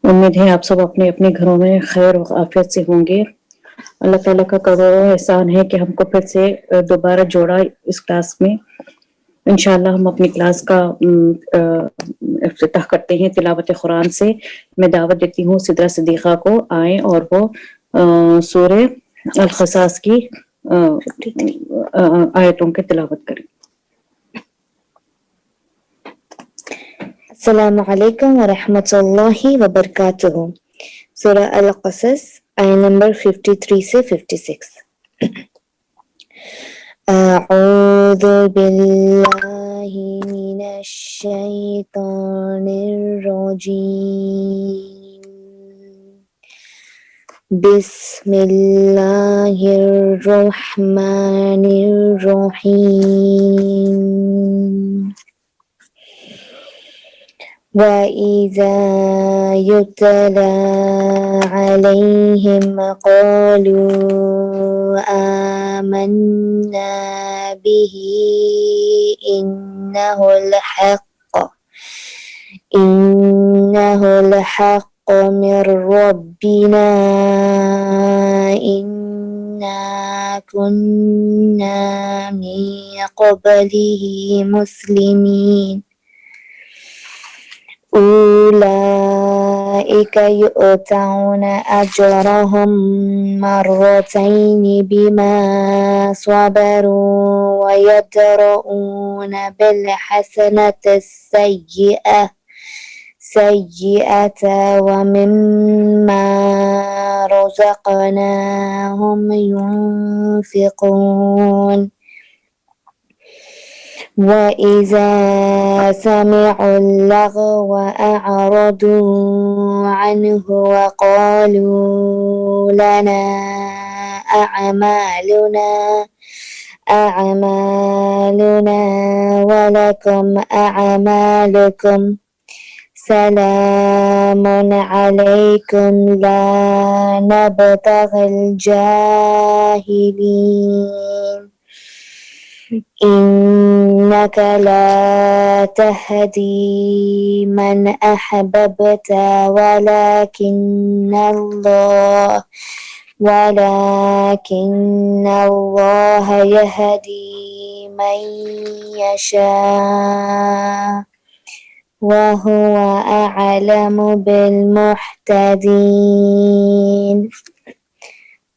امید ہے آپ سب اپنے اپنے گھروں میں خیر و عافیت سے ہوں گے۔ اللہ تعالیٰ کا کروڑوں احسان ہے کہ ہم کو پھر سے دوبارہ جوڑا اس کلاس میں۔ انشاءاللہ ہم اپنی کلاس کا افتتاح کرتے ہیں تلاوت قرآن سے۔ میں دعوت دیتی ہوں سدرہ صدیقہ کو، آئیں اور وہ سورہ القصص کی آیتوں کی تلاوت کریں۔ السلام علیکم ورحمۃ اللہ وبرکاتہ۔ سورہ القصص آیت نمبر 53 سے 56۔ اعوذ باللہ من الشیطان الرجیم، بسم اللہ الرحمن الرحیم۔ وَإِذَا يُتْلَى عَلَيْهِمْ قَالُوا آمَنَّا بِهِ إِنَّهُ الْحَقُّ مِنْ رَبِّنَا إِنَّا كُنَّا مِنْ قَبْلِهِ مُسْلِمِينَ۔ أولئك يؤتون أجرهم مرتين بما صبروا ويدرؤون بالحسنة السيئة ومما رزقناهم ينفقون۔ وَإِذَا سَمِعُوا اللَّغْوَ أَعْرَضُوا عَنْهُ وَقَالُوا لَنَا أَعْمَالُنَا وَلَكُمْ أَعْمَالُكُمْ سَلَامٌ عَلَيْكُمْ لَا نَبْتَغِي الْجَاهِلِينَ إِنَّكَ لَا تَهْدِي مَنْ أَحْبَبْتَ وَلَكِنَّ اللَّهَ يَهْدِي مَنْ يَشَاءُ وَهُوَ أَعْلَمُ بِالْمُهْتَدِينَ۔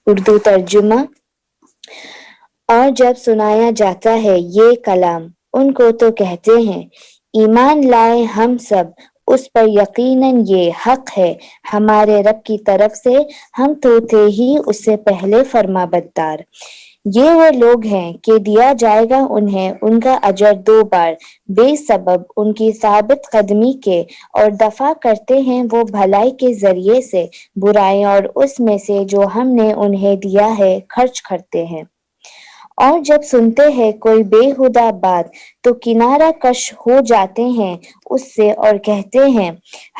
اردو ترجمہ۔ اور جب سنایا جاتا ہے یہ کلام ان کو تو کہتے ہیں ایمان لائے ہم سب اس پر، یقیناً یہ حق ہے ہمارے رب کی طرف سے، ہم تو تھے ہی اس سے پہلے فرما بردار۔ یہ وہ لوگ ہیں کہ دیا جائے گا انہیں ان کا اجر 2 بار بے سبب ان کی ثابت قدمی کے، اور دفع کرتے ہیں وہ بھلائی کے ذریعے سے برائیاں، اور اس میں سے جو ہم نے انہیں دیا ہے خرچ کرتے ہیں۔ اور جب سنتے ہیں کوئی بے ہودہ بات تو کنارہ کش ہو جاتے ہیں اس سے، اور کہتے ہیں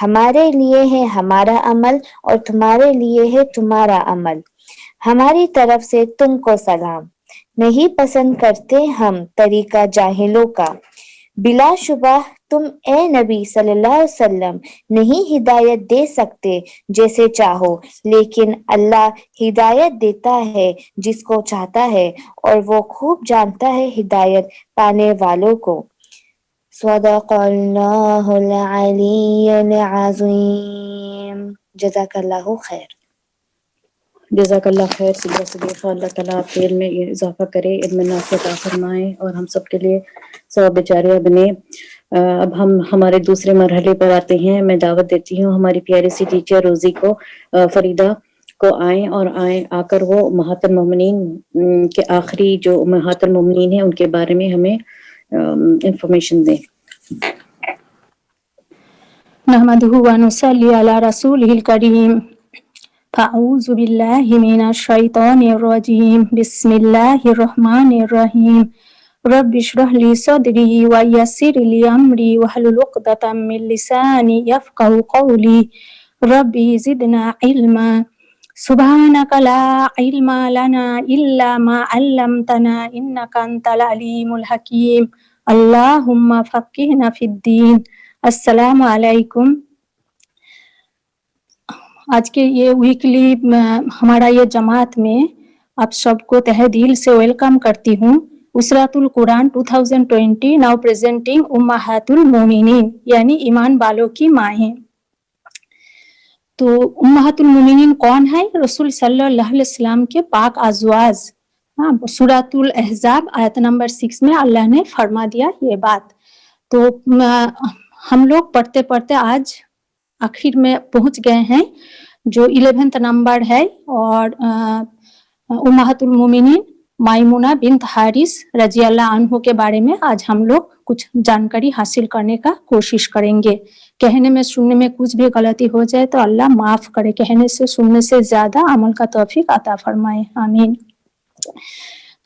ہمارے لیے ہے ہمارا عمل اور تمہارے لیے ہے تمہارا عمل، ہماری طرف سے تم کو سلام۔ نہیں پسند کرتے ہم طریقہ جاہلوں کا۔ بلا شبہ تم اے نبی صلی اللہ علیہ وسلم نہیں ہدایت دے سکتے جیسے چاہو، لیکن اللہ ہدایت دیتا ہے جس کو چاہتا ہے، اور وہ خوب جانتا ہے ہدایت پانے والوں کو۔ صدق اللہ العلی العظیم۔ جزاک اللہ خیر۔ جزاک اللہ خیر سدرہ صدیقہ، اللہ تعالیٰ آپ کے علم میں اضافہ کرے، علم نافع عطا فرمائے اور ہم سب کے لیے ثواب جاریہ بنے۔ اب ہم ہمارے دوسرے مرحلے پر آتے ہیں۔ میں دعوت دیتی ہوں ہماری پیاری سی ٹیچر روزی کو، فریدہ کو آ کر وہ امہات المومنین کے آخری جو امہات المومنین ہیں ان کے بارے میں ہمیں انفارمیشن دیں۔ نحمدہ ونصلی علی رسولہ الکریم۔ فاعوذ باللہ من الشیطان الرجیم، بسم اللہ الرحمن الرحیم۔ رب اشرح لی صدری ویسر لی امری واحلل عقدۃ من لسانی یفقہوا قولی۔ رب زدنا علما، سبحانک لا علم لنا الا ما علمتنا انک انت العلیم الحکیم۔ اللہم فقہنا فی الدین۔ السلام علیکم۔ आज के ये वीकली हमारा ये जमात में आप सबको तहे दिल से वेलकम करती हूँ। उसरातुल कुरान 2020 नाउ प्रेजेंटिंग उम्माहातुल मोमिनीन यानी ईमान वालों की माएँ। तो उम्माहातुल मोमिनीन कौन है? रसूल सल्लल्लाहु अलैहि वसल्लम के पाक अज़वाज। हाँ, सूरतुल अहज़ाब आयत नंबर 6 में अल्लाह ने फरमा दिया ये बात। तो हम लोग पढ़ते पढ़ते आज आखिर में पहुंच गए हैं, जो 11th नंबर है, और उम्माहातुल मोमिनीन माइमुना बिन्त हारिस रजी अल्लाह अन्हु के बारे में आज हम लोग कुछ जानकारी हासिल करने का कोशिश करेंगे। कहने में सुनने में कुछ भी गलती हो जाए तो अल्लाह माफ करे, कहने से सुनने से ज्यादा अमल का तौफीक अता फरमाए, आमीन।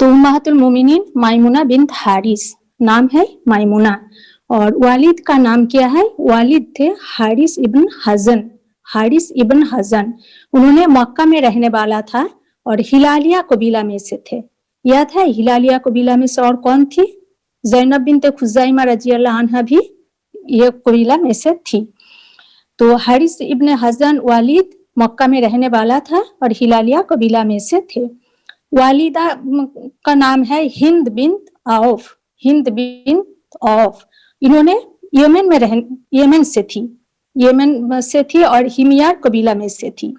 तो उम्माहातुल मोमिनीन माइमुना बिन्त हारिस, नाम है माइमुना, और वालिद का नाम क्या है? वालिद थे हारिस इब्न हजन। हारिस इब्न हजन उन्होंने मक्का में रहने वाला था और हिलालिया कबीला में से थे। याद है हिलालिया कबीला में से और कौन थी? ज़ैनब बिन्त खुज़ैमा रजी अल्लाह अन्हा भी ये कबीला में से थी। तो हारिस इब्न हजन वालिद मक्का में रहने वाला था और हिलालिया कबीला में से थे। वालिदा का नाम है Hind bint Auf. Hind bint Auf इन्होंने यमन से थी और हिमियार कबीला में से थी।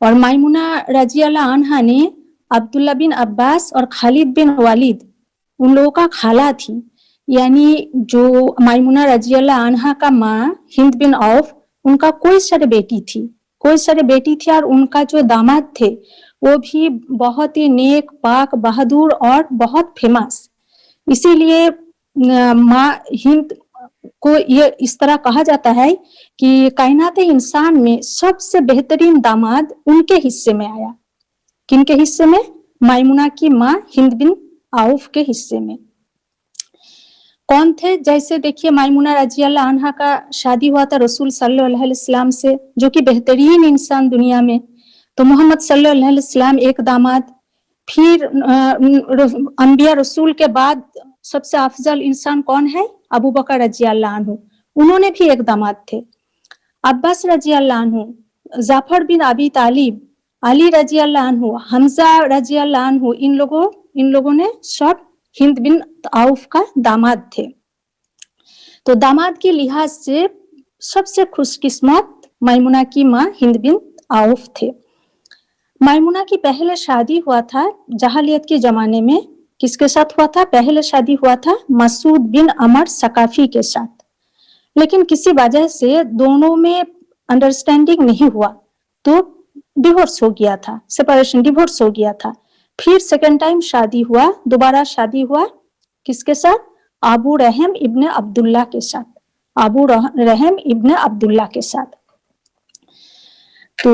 और माइमुना रजी अल्लाह अन्हा ने अब्दुल्ला बिन अब्बास और खालिद बिन वालिद उन लोगों का खाला थी। यानी जो माइमुना रजी अल्लाह अन्हा का माँ हिंद बिन औफ, उनका कोई सारे बेटी थी और उनका जो दामाद थे वो भी बहुत ही नेक, पाक, बहादुर और बहुत फेमस। इसीलिए माँ हिंद को ये इस तरह कहा जाता है कि कायनात इंसान में सबसे बेहतरीन दामाद उनके हिस्से में आया। किनके हिस्से में? माइमुना की माँ हिंद बिन औफ के हिस्से में। कौन थे? जैसे देखिए माइमुना रजी अल्लाह अन्हा का शादी हुआ था रसूल सल्लल्लाहु अलैहि वसल्लम से, जो कि बेहतरीन इंसान दुनिया में। तो मोहम्मद सल्लल्लाहु अलैहि वसल्लम एक दामाद, फिर अंबिया रसूल के बाद सबसे अफजल इंसान कौन है? अबू बकर रजी अल्लाह अन्हु, उन्होंने भी एक दामाद थे। अब्बास रजी अल्लाह अन्हु, जाफर बिन अबी तालिब, अली रजी अल्लाह अन्हु, हमजा रजी अल्लाह अन्हु, इन लोगों ने सब हिंद बिन औफ का दामाद थे। तो दामाद के लिहाज से सबसे खुशकिस्मत माइमुना की माँ हिंद बिन औफ थे। माइमुना की पहले शादी हुआ था जहालियत के जमाने में। किसके साथ हुआ था? पहले शादी हुआ था मसूद बिन अमर सकाफी के साथ, लेकिन किसी वजह से दोनों में अंडरस्टैंडिंग नहीं हुआ तो डिवोर्स हो गया था, डिवोर्स हो गया था। फिर सेकंड टाइम शादी हुआ, दोबारा शादी हुआ किसके साथ? अबू रहम इब्न अब्दुल्ला के साथ। अबू रहम इब्न अब्दुल्ला के साथ। तो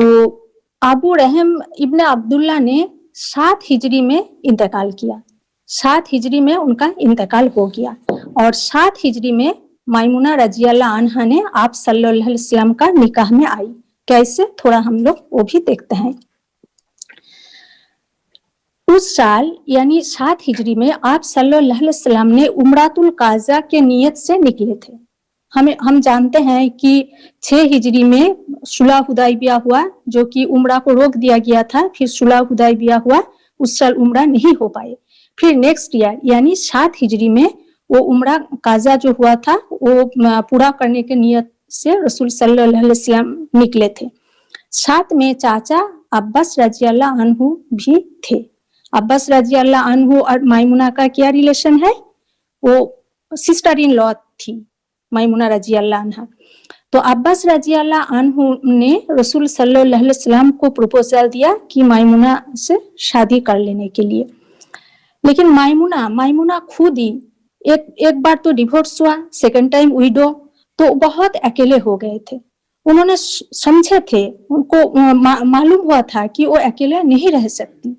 अबू रहम इब्न अब्दुल्ला ने 7 हिजरी में इंतकाल किया। 7 हिजरी में उनका इंतकाल हो गया और 7 हिजरी में माइमुना रजी अल्लाह अन्हा ने आप सल्लल्लाहु अलैहि वसल्लम का निकाह में आई। कैसे? थोड़ा हम लोग वो भी देखते हैं। उस साल यानी 7 हिजरी में आप सल्लल्लाहु अलैहि वसल्लम ने उम्रातुल काज़ा के नियत से निकले थे। हम जानते हैं कि 6 हिजरी में सुलह हुदैबिया हुआ, जो कि उम्रा को रोक दिया गया था। फिर सुलह हुदैबिया हुआ, उस साल उम्रा नहीं हो पाए। फिर नेक्स्ट ईयर यानी 7 हिजरी में वो उम्रा काज़ा जो हुआ था वो पूरा करने के नियत से रसूल सल्लल्लाहु अलैहि वसल्लम निकले थे। साथ में चाचा अब्बास रजी अल्लाह अन्हु भी थे। अब्बास रजी अल्लाह अन्हु और माइमुना का क्या रिलेशन है? वो सिस्टर इन लॉ थी माइमुना रजी अल्लाह अन्हा। तो अब्बास रजी अल्लाह अन्हु ने रसूल सल्लल्लाहु अलैहि वसल्लम को प्रपोजल दिया कि माइमुना से शादी कर लेने के लिए। लेकिन माइमुना खुद ही एक बार तो डिवोर्स हुआ, सेकंड टाइम विडो, तो बहुत अकेले हो गए थे। उन्होंने समझे थे, उनको मालूम हुआ था कि वो अकेले नहीं रह सकती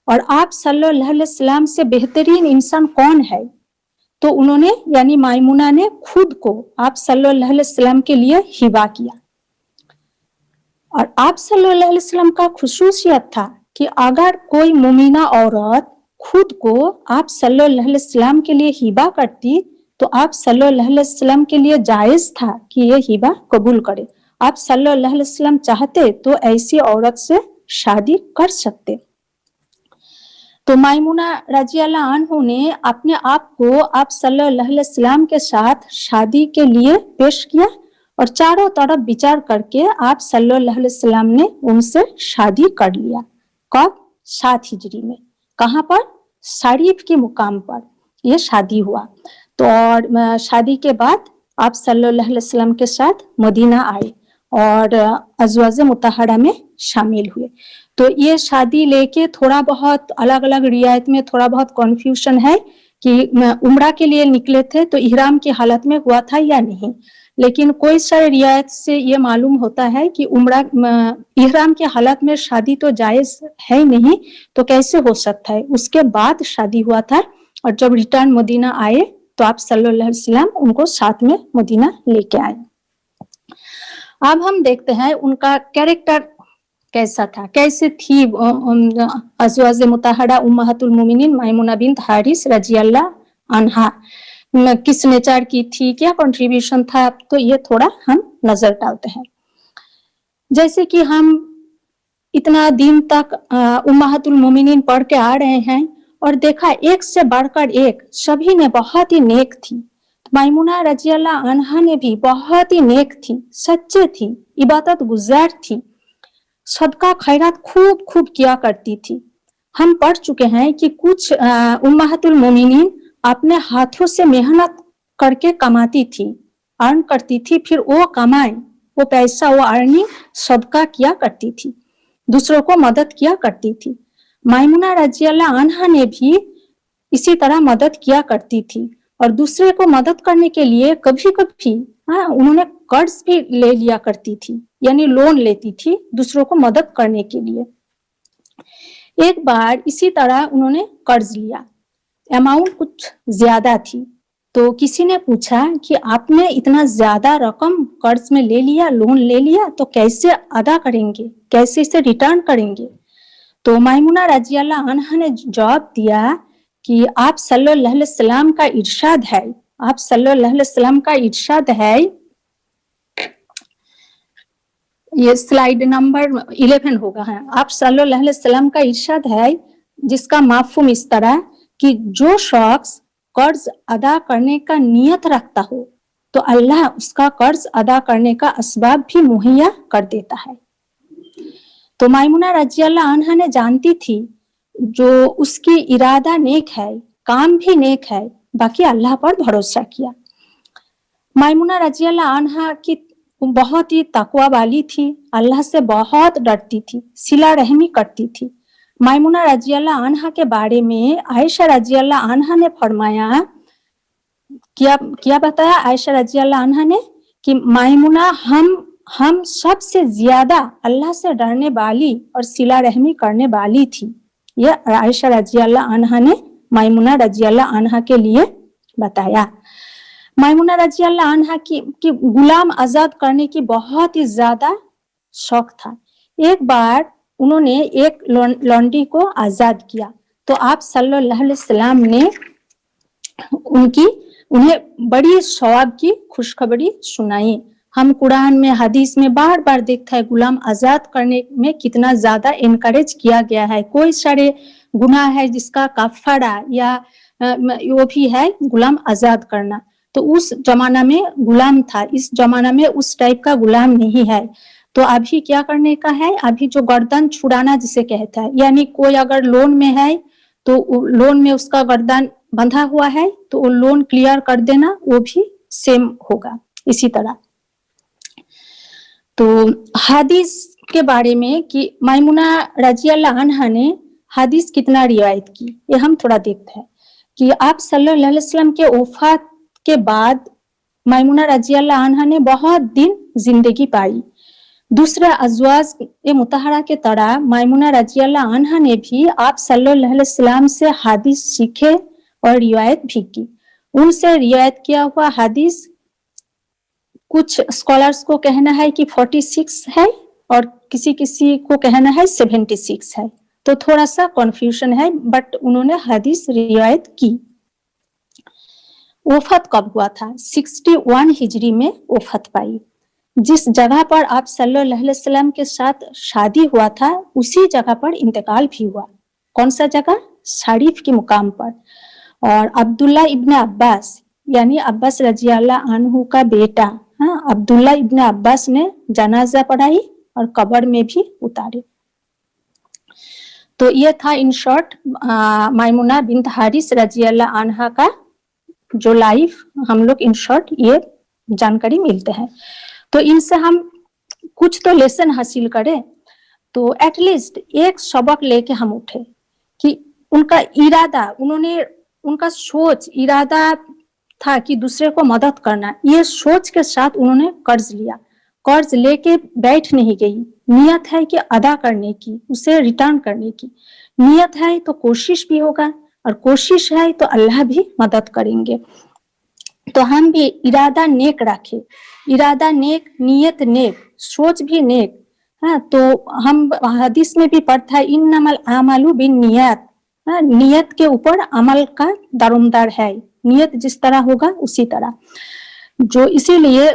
और आप सल्लल्लाहु अलैहि वसल्लम से बेहतरीन इंसान कौन है। तो उन्होंने यानी माइमुना ने खुद को आप सल्लल्लाहु अलैहि वसल्लम के लिए हिबा किया। और आप सल्लल्लाहु अलैहि वसल्लम का खुसूसियत था कि अगर कोई मुमीना औरत खुद को आप सल्लल्लाहु अलैहि वसल्लम के लिए हिबा करती तो आप सल्लल्लाहु अलैहि वसल्लम के लिए जायज था कि ये हिबा कबूल करे। आप सल्लल्लाहु अलैहि वसल्लम चाहते तो ऐसी औरत से शादी कर सकते। तो मायमुना रजी अल्लाह अन्हु ने अपने आप को आप सल्लल्लाहु अलैहि वसल्लम के साथ शादी के लिए पेश किया और चारों तरफ विचार करके आप सल्लल्लाहु अलैहि वसल्लम ने उनसे शादी कर लिया। कब? 7 हिजरी में। कहाँ पर? शरीफ के मुकाम पर ये शादी हुआ। तो और शादी के बाद आप सल्लल्लाहु अलैहि वसल्लम के साथ मदीना आए और अज़वाज मुतहरा में शामिल हुए। तो ये शादी लेके थोड़ा बहुत अलग अलग रियायत में थोड़ा बहुत कन्फ्यूजन है कि उम्रा के लिए निकले थे तो इहराम की हालत में हुआ था या नहीं, लेकिन कोई सारे रियायत से ये मालूम होता है कि उम्रा इहराम की हालत में शादी तो जायज है नहीं, तो कैसे हो सकता है। उसके बाद शादी हुआ था और जब रिटर्न मदीना आए तो आप सल्लल्लाहु अलैहि वसल्लम उनको साथ में मदीना लेके आए। अब हम देखते हैं उनका कैरेक्टर कैसा था, कैसे थी अज़वाज मुतहरा उम्महातुल मोमिनीन मैमुना बिन्त हारिस रजी अल्लाह अन्हा, किस नेचर की थी, क्या कंट्रीब्यूशन था, तो ये थोड़ा हम नजर डालते हैं। जैसे कि हम इतना दिन तक उम्महातुल मोमिनीन पढ़ के आ रहे हैं और देखा एक से बढ़कर एक सभी ने बहुत ही नेक थी। मैमुना रजी अल्लाह अन्हा ने भी बहुत ही नेक थी, सच्चे थी, इबादत गुजार थी, सदका खैरात खूब खूब किया करती थी। हम पढ़ चुके हैं कि कुछ उम्महातुल मोमिनीन अपने हाथों से मेहनत करके कमाती थी, अर्न करती थी, फिर वो कमाए वो पैसा वो अर्निंग सदका किया करती थी, दूसरों को मदद किया करती थी। मैमुना रजी अल्लाह अन्हा ने भी इसी तरह मदद किया करती थी और दूसरे को मदद करने के लिए कभी कभी उन्होंने कर्ज भी ले लिया करती थी, यानी लोन लेती थी दूसरों को मदद करने के लिए। एक बार इसी तरह उन्होंने कर्ज लिया, अमाउंट कुछ ज्यादा थी, तो किसी ने पूछा कि आपने इतना ज्यादा रकम कर्ज में ले लिया, लोन ले लिया, तो कैसे अदा करेंगे, कैसे इसे रिटर्न करेंगे। तो मैमुना रजी अल्लाह अन्हा ने जवाब दिया कि आप सल्लल्लाहु अलैहि वसल्लम का इरशाद है, आप सल्लल्लाहु अलैहि वसल्लम का इरशाद है, ये स्लाइड नंबर 11 होगा है। आप सल्लल्लाहु अलैहि वसल्लम का इरशाद है जिसका माफूम इस तरह कि जो शख्स कर्ज अदा करने का नियत रखता हो तो अल्लाह उसका कर्ज अदा करने का असबाब भी मुहैया कर देता है। तो मैमुना रजी अल्लाह अन्हा ने जानती थी जो उसकी इरादा नेक है, काम भी नेक है, बाकी अल्लाह पर भरोसा किया। मैमुना रजी अल्लाह अन्हा की बहुत ही तकवा वाली थी, अल्लाह से बहुत डरती थी, सिला रहमी करती थी। मैमुना रजी अल्लाह अन्हा के बारे में आयशा रजी अल्लाह अन्हा ने फरमाया, क्या बताया आयशा रजी अल्लाह अन्हा ने कि मैमुना हम सबसे ज्यादा अल्लाह से डरने वाली और सिला रहमी करने वाली थी। यह आयशा रजी अल्लाह अन्हा ने मैमुना रजी अल्लाह अन्हा के लिए बताया। मैमुना रजी अल्लाह अन्हा की गुलाम आजाद करने की बहुत ही ज्यादा शौक था। एक बार उन्होंने एक लॉन्डी को आजाद किया तो आप सल्लल्लाहु अलैहि वसल्लम ने उन्हें बड़ी सवाब की खुशखबरी सुनाई। हम कुरान में हदीस में बार बार देखता है गुलाम आजाद करने में कितना ज्यादा एनकरेज किया गया है। कोई सारे गुनाह है जिसका कफारा या वो भी है गुलाम आजाद करना। तो उस जमाना में गुलाम था, इस जमाना में उस टाइप का गुलाम नहीं है। तो अभी क्या करने का है, अभी जो गर्दन छुड़ाना जिसे कहता है, यानी कोई अगर लोन में है तो लोन में उसका गर्दन बंधा हुआ है तो वो लोन क्लियर कर देना, वो भी सेम होगा इसी तरह। तो हदीस के बारे में कि मैमुना रजी अल्लाह अन्हा ने हदीस कितना रिवायत की, ये हम थोड़ा देखते हैं कि आप सल्लल्लाहु अलैहि वसल्लम के वफात के बाद मैमुना रजी अल्लाह अन्हा ने बहुत दिन जिंदगी पाई। दूसरा अज़वाज मुतहरा के तरह मैमुना रजी अल्लाह अन्हा ने भी आप सल्लल्लाहु अलैहि वसल्लम से हदीस सीखे और रिवायत भी की। उनसे रिवायत किया हुआ हदीस कुछ स्कॉलर्स को कहना है कि 46 है और किसी किसी को कहना है 76 है, तो थोड़ा सा कंफ्यूजन है, बट उन्होंने हदीस रिवायत की। वफात कब हुआ था? 61 हिजरी में वफात पाई। जिस जगह पर आप सल्लल्लाहु अलैहि वसल्लम के साथ शादी हुआ था उसी जगह पर इंतकाल भी हुआ। कौन सा जगह? शरीफ के मुकाम पर। और अब्दुल्ला इब्न अब्बास यानी अब्बास रजी अल्लाह अन्हु का बेटा, हाँ, अब्दुल्ला इब्न अब्बास ने जनाजा पढ़ाई और कब्र में भी उतारे। तो ये था in short Maimuna bint Haris रजी अल्लाह अन्हा का जो लाइफ हम लोग इन शॉर्ट ये जानकारी मिलते हैं। तो इनसे हम कुछ तो लेसन हासिल करें, तो एटलीस्ट एक सबक लेके हम उठे कि उनका इरादा, उनका सोच इरादा था कि दूसरे को मदद करना। ये सोच के साथ उन्होंने कर्ज लिया, कर्ज लेके बैठ नहीं गई। नियत है कि अदा करने की, उसे रिटर्न करने की नियत है तो कोशिश भी होगा, और कोशिश है तो अल्लाह भी मदद करेंगे। तो हम भी इरादा नेक रखें, इरादा नेक, नियत नेक, सोच भी नेक। हाँ, तो हम हदीस में भी पढ़ता है इन्नमल आमालु बिन नियत, नियत के ऊपर अमल का दारोमदार है। नियत जिस तरह होगा उसी तरह जो, इसीलिए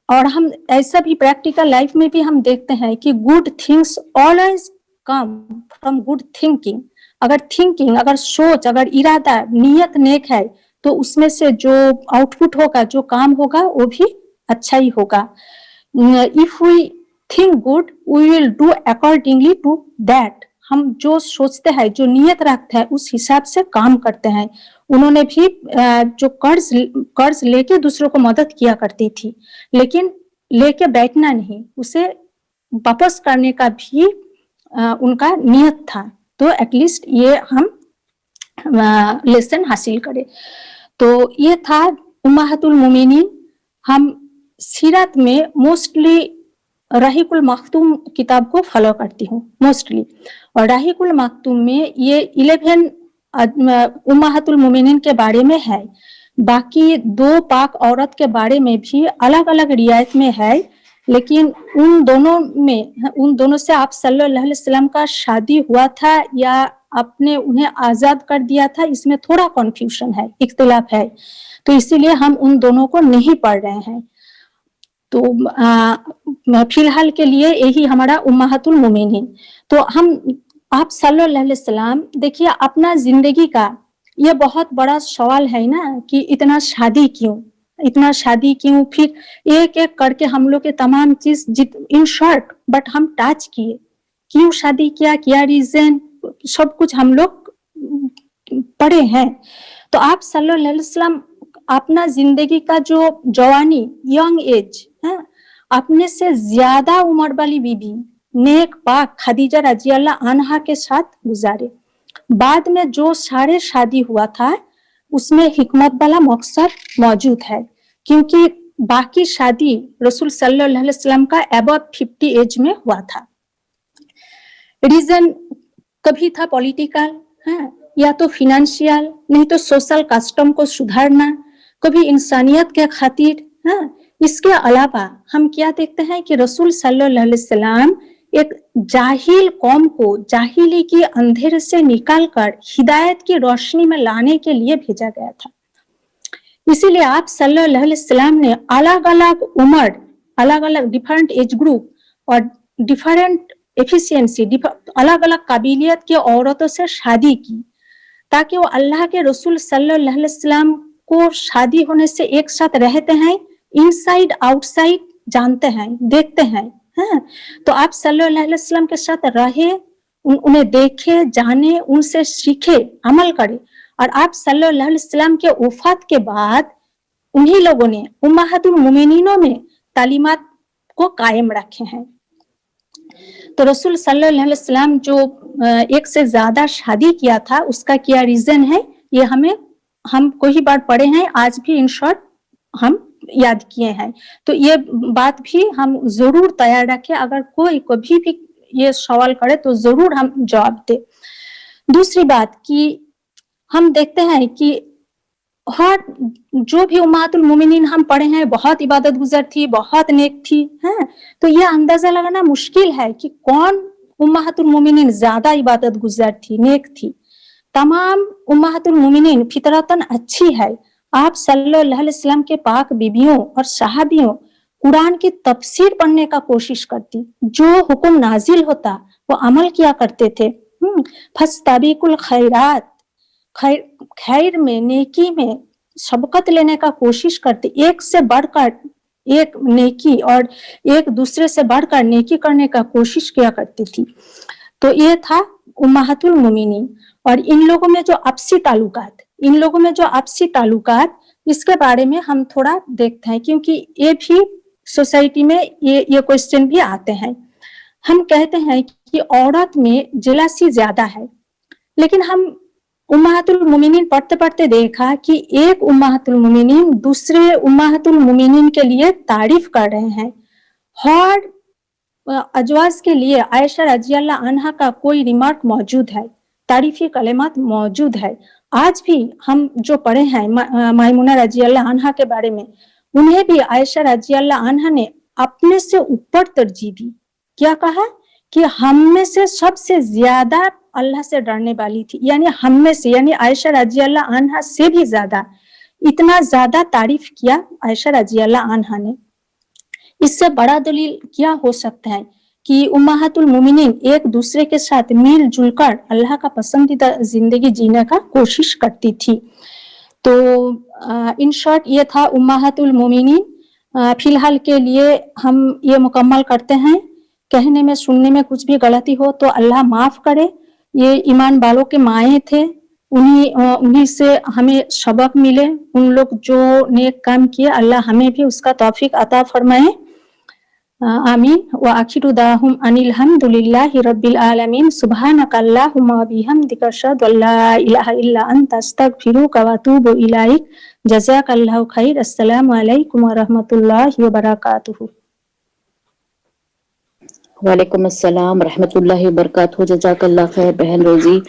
और हम ऐसा भी प्रैक्टिकल लाइफ में भी हम देखते हैं कि good things always come from good thinking. अगर थिंकिंग, अगर सोच, अगर इरादा, नियत नेक है तो उसमें से जो आउटपुट होगा, जो काम होगा वो भी अच्छा ही होगा। If we think good we will do accordingly to that. हम जो सोचते हैं, जो नियत रखते हैं उस हिसाब से काम करते हैं। उन्होंने भी जो कर्ज लेके दूसरों को मदद किया करती थी, लेकिन लेके बैठना नहीं, उसे वापस करने का भी उनका नियत था। तो एटलीस्ट ये हम लेसन हासिल करें। तो ये था उम्महातुल मोमिनीन। हम सीरत में मोस्टली रहीकुल मख्तूम किताब को फॉलो करती हूँ मोस्टली, और रहीकुल मख्तूम में ये 11 उम्महातुल मोमिनीन के बारे में है। बाकी 2 पाक औरत के बारे में भी अलग अलग रियायत में है, लेकिन उन दोनों से आप सल्लल्लाहु अलैहि वसल्लम का शादी हुआ था या आपने उन्हें आजाद कर दिया था, इसमें थोड़ा कंफ्यूजन है, इख्तिलाफ है। तो इसीलिए हम उन दोनों को नहीं पढ़ रहे हैं। तो फिलहाल के लिए यही हमारा उम्महातुल मोमिनीन। तो हम आप सल्लल्लाहु अलैहि वसल्लम देखिए, अपना जिंदगी का ये बहुत बड़ा सवाल है ना कि इतना शादी क्यों, फिर एक एक करके हम लोग के तमाम चीज इन शॉर्ट बट हम टच किए, क्यों शादी किया, क्या रीजन, सब कुछ हम लोग पढ़े हैं। तो आप सल्लल्लाहु अलैहि वसल्लम अपना जिंदगी का जो जवानी, यंग एज है, अपने से ज्यादा उम्र वाली बीबी नेक पाक खदीजा रजी अल्लाह अन्हा के साथ गुजारे। बाद में जो सारे शादी हुआ था उसमें हिकमत वाला मकसद मौजूद है, क्योंकि बाकी शादी रसूल सल्लल्लाहु अलैहि वसल्लम का अबव 50 एज में हुआ था। रीजन कभी था पॉलिटिकल, या तो फिनेंशियल, नहीं तो सोशल कस्टम को सुधारना, कभी इंसानियत के खातिर। इसके अलावा हम क्या देखते हैं कि रसूल सल्लल्लाहु अलैहि वसल्लम एक जाहिल कौम को जाहिली के अंधेरे से निकालकर हिदायत की रोशनी में लाने के लिए भेजा गया था। इसीलिए आप सल्लल्लाहु अलैहि वसल्लम ने अलग अलग उम्र, अलग अलग डिफरेंट एज ग्रुप और डिफरेंट एफिशिएंसी, अलग अलग काबिलियत के औरतों से शादी की, ताकि वो अल्लाह के रसूल सल्लल्लाहु अलैहि वसल्लम को शादी होने से एक साथ रहते हैं, इनसाइड आउटसाइड जानते हैं, देखते हैं। तो आप सल्लल्लाहु अलैहि वसल्लम के साथ रहे, उन्हें देखे, जाने, उनसे सीखे, अमल करे। और आप सल्लल्लाहु अलैहि वसल्लम के वफात के बाद उन्हीं लोगों ने उम्महातुल मोमिनीनों में तालीमात को कायम रखे हैं। तो रसूल सल्लल्लाहु अलैहि वसल्लम जो एक से ज्यादा शादी किया था, उसका क्या रीजन है, ये हम कोई बार पढ़े हैं, आज भी इन शॉर्ट हम याद किए हैं। तो ये बात भी हम जरूर तैयार रखें, अगर कोई कभी भी ये सवाल करे तो जरूर हम जवाब दे। दूसरी बात कि हम देखते हैं कि हर जो भी उम्महातुल मोमिनीन हम पढ़े हैं बहुत इबादत गुजार थी, बहुत नेक थी, तो ये अंदाजा लगाना मुश्किल है कि कौन उम्महातुल मोमिनीन ज्यादा इबादत गुजार थी, नेक थी। तमाम उम्महातुल मोमिनीन फितरतन अच्छी है। आप सल्लल्लाहु अलैहि वसल्लम के पाक बीबियों और सहाबियों कुरान की तफसीर पढ़ने का कोशिश करती, जो हुक्म नाजिल होता वो अमल किया करते थे। फस्ताबिकुल खैरात, खैर में, नेकी में सबकत लेने का कोशिश करती, एक से बढ़कर एक नेकी और एक दूसरे से बढ़कर नेकी करने का कोशिश किया करती थी। तो ये था उम्महातुल मोमिनीन। और इन लोगों में जो आपसी ताल्लुकात, इसके बारे में हम थोड़ा देखते हैं, क्योंकि ये भी सोसाइटी में ये क्वेश्चन भी आते हैं। हम कहते हैं कि औरत में जेलसी ज्यादा है, लेकिन हम उम्महातुल मोमिनीन पढ़ते पढ़ते देखा कि एक उम्महातुल मोमिनीन दूसरे उम्महातुल मोमिनीन के लिए तारीफ कर रहे हैं। हर अजवाज के लिए आयशा रजी अल्लाह अन्हा का कोई रिमार्क मौजूद है, तारीफी कलेमात मौजूद है। आज भी हम जो पढ़े हैं मायमुना रजी अल्लाह अन्हा के बारे में, उन्हें भी आयशा रजी अल्लाह अन्हा ने अपने से ऊपर तरजीह दी। क्या कहा कि हम में से सबसे ज्यादा अल्लाह से डरने वाली थी, यानी हम में से, यानी आयशा रजी अल्लाह अन्हा से भी ज्यादा, इतना ज्यादा तारीफ किया आयशा रजी अल्लाह अन्हा ने। इससे बड़ा दलील क्या हो सकता है कि उम्महातुल मोमिनीन एक दूसरे के साथ मिलजुल कर अल्लाह का पसंदीदा जिंदगी जीने का कोशिश करती थी। तो इन शॉर्ट ये था उम्महातुल मोमिनीन। फिलहाल के लिए हम ये मुकम्मल करते हैं। कहने में सुनने में कुछ भी गलती हो तो अल्लाह माफ करे। ये ईमान वालों के माए थे, उन्हीं से हमें सबक मिले। उन लोग जो नेक काम किए, अल्लाह हमें भी उसका तौफीक अता फरमाए। आमीन। व आखिरु दाहुम अनिल हम्दुलिल्लाहि रब्बिल आलमीन। सुब्हानक अल्लाहुम्मा व बिहम्दिका अशहदु अल्ला इलाहा इल्ला अंता अस्तगफिरुका व अतूबु इलैक। जज़ाकल्लाहु खैर। अस्सलामु अलैकुम व रहमतुल्लाहि व बरकातुहू। वालेकुम अस्सलाम रहमतुल्लाहि व बरकातहू। जज़ाकल्लाह खैर बहन रोजी।